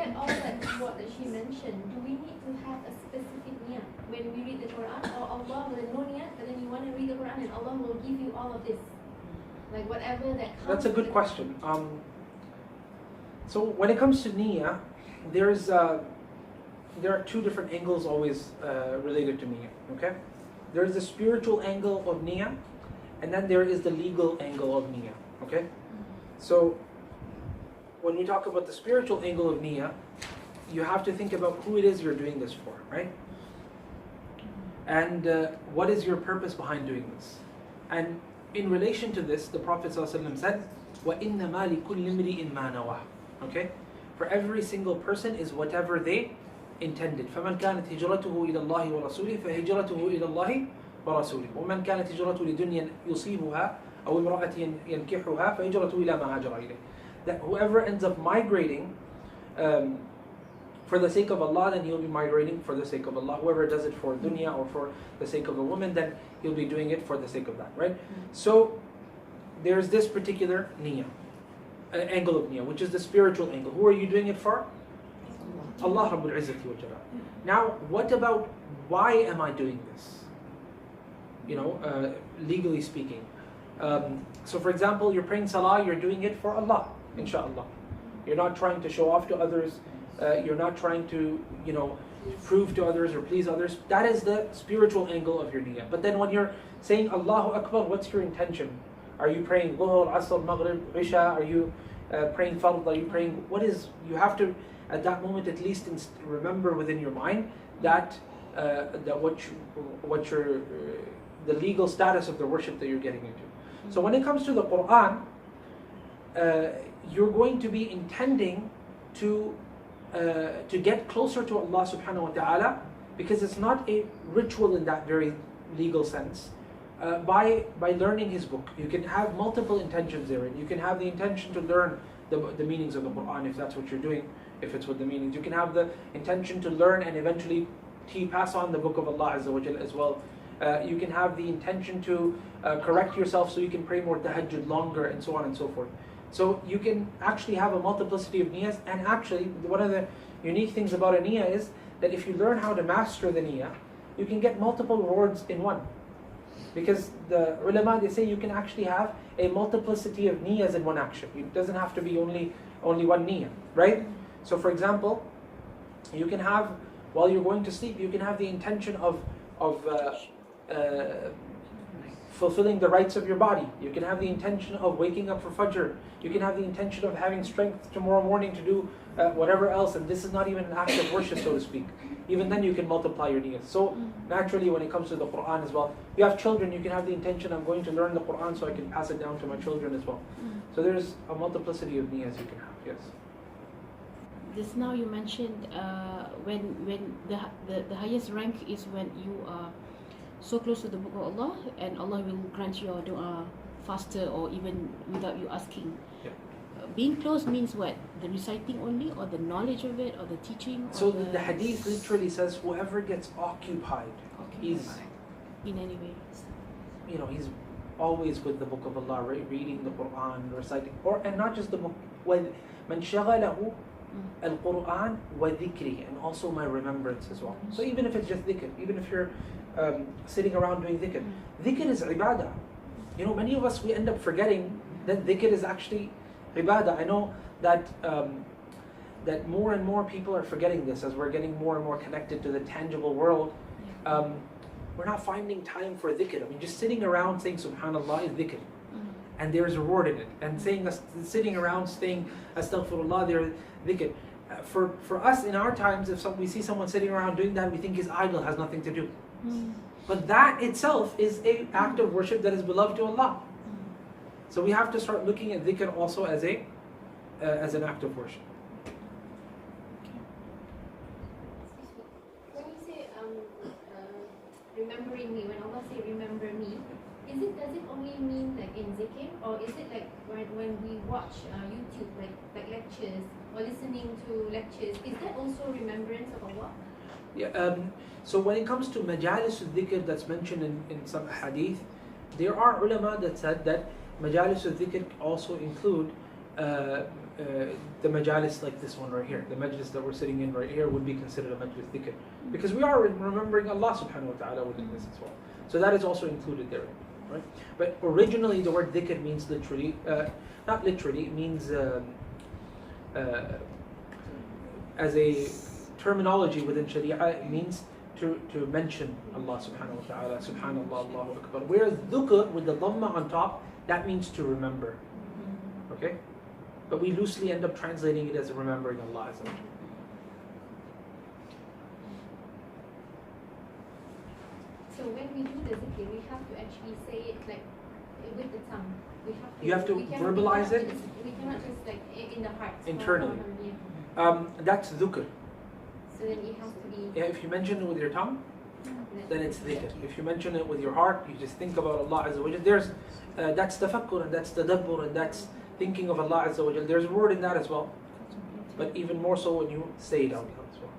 that all that what that she mentioned, do we need to have a specific niyat when we read the Quran, or Allah will no niyat, but then you want to read the Quran and Allah will give you all of this, like whatever that comes? That's a good question. So when it comes to niyyah, there are two different angles always related to niyyah. Okay, there is the spiritual angle of niyyah, and then there is the legal angle of niyyah. Okay, so when we talk about the spiritual angle of niyyah, you have to think about who it is you're doing this for, right? And what is your purpose behind doing this? And in relation to this, the Prophet ﷺ said, وَإِنَّمَا لِكُلِّ امْرِئٍ مَا نَوَىٰ. Okay? For every single person is whatever they intended. فَمَنْ كَانَتْ هِجْرَتُهُ إِلَى اللَّهِ وَرَسُولِهِ فَهِجْرَتُهُ إِلَى اللَّهِ وَرَسُولِهِ وَمَنْ كَانَتْ هِجْرَتُهُ لِدُنْيَا يُصِيبُهَا أَوْ امْرَأَةٍ يَنْكِحُهَا فَهِجْرَتُهُ إِلَى مَا هَاجَرَ إِلَيْهِ. That whoever ends up migrating for the sake of Allah, then he'll be migrating for the sake of Allah. Whoever does it for dunya or for the sake of a woman, then he'll be doing it for the sake of that, right? So there's this particular niyyah, angle of niyyah, which is the spiritual angle. Who are you doing it for? Allah Rabbul Izzati wa Jalal. Now, what about why am I doing this? Legally speaking. So for example, you're praying salah, you're doing it for Allah, inshallah. You're not trying to show off to others. You're not trying to, prove to others or please others. That is the spiritual angle of your niyyah. But then when you're saying Allahu Akbar, what's your intention? Are you praying Dhuhr, Asr, Maghrib, Isha? Are you praying Fard? Are you praying, you have to, at that moment at least, remember within your mind that the legal status of the worship that you're getting into. So when it comes to the Quran, you're going to be intending to get closer to Allah subhanahu wa ta'ala, because it's not a ritual in that very legal sense. By learning His book, you can have multiple intentions there. You can have the intention to learn the meanings of the Quran, if that's what you're doing, if it's with the meanings. You can have the intention to learn and eventually pass on the book of Allah Azza wa Jal as well. You can have the intention to correct yourself so you can pray more tahajjud longer, and so on and so forth. So you can actually have a multiplicity of niyyahs, and actually one of the unique things about a niyyah is that if you learn how to master the niyyah, you can get multiple rewards in one. Because the ulama, they say you can actually have a multiplicity of niyyahs in one action. It doesn't have to be only one niyyah, right? So for example, you can have, while you're going to sleep, you can have the intention of fulfilling the rights of your body. You can have the intention of waking up for Fajr. You can have the intention of having strength tomorrow morning to do whatever else, and this is not even an act of worship, so to speak. Even then you can multiply your niyyah. So naturally when it comes to the Quran as well, you have children, you can have the intention, I'm going to learn the Quran so I can pass it down to my children as well. So there's a multiplicity of niyyahs you can have, yes. Just now you mentioned when the highest rank is when you are so close to the book of Allah, and Allah will grant your dua faster or even without you asking. Yeah. Being close means what? The reciting only, or the knowledge of it, or the teaching? So the hadith literally says whoever gets occupied, he's in any way, he's always with the book of Allah, reading the Quran, reciting, and not just the book. مَنْ شَغَلَهُ الْقُرْآنِ وَذِكْرِهِ, and also my remembrance as well. So even if it's just dhikr, even if you're sitting around doing dhikr, dhikr is ibadah. Many of us, we end up forgetting that dhikr is actually ibadah. I know that that more and more people are forgetting this as we're getting more and more connected to the tangible world. We're not finding time for dhikr. Just sitting around saying subhanallah is dhikr. And there's a reward in it. And sitting around saying astaghfirullah, there's dhikr. For us in our times, if we see someone sitting around doing that, we think he's idle, has nothing to do. But that itself is an act of worship that is beloved to Allah. So we have to start looking at dhikr also as an act of worship. When you say remembering me, when Allah say remember me, does it only mean like in zikr, or is it like when we watch YouTube, like lectures or listening to lectures, is that also remembrance of Allah? Yeah. So when it comes to majalis al-dhikr that's mentioned in some hadith, there are ulama that said that majalis al-dhikr also include the majalis like this one right here, the majlis that we're sitting in right here would be considered a majlis dhikr. Because we are remembering Allah subhanahu wa ta'ala within this as well. So that is also included there, right? But originally the word dhikr means literally, not literally, it means as a terminology within Sharia, it means to mention Allah subhanahu wa ta'ala, subhanallah, Allahu Akbar. Whereas dhukr with the dhamma on top, that means to remember. Okay? But we loosely end up translating it as remembering Allah Azza wa Jalla. So when we do the zikr, we have to actually say it like with the tongue. You have to verbalize it? We cannot just like in the heart. Internally. That's dhukr. So then it has to be. Yeah, if you mention it with your tongue, then it's dhikr. If you mention it with your heart, you just think about Allah Azza wa Jalla. There's that's tafakkur and that's tadabbur and that's thinking of Allah Azza wa Jalla. There's a word in that as well. But even more so when you say it out loud as well.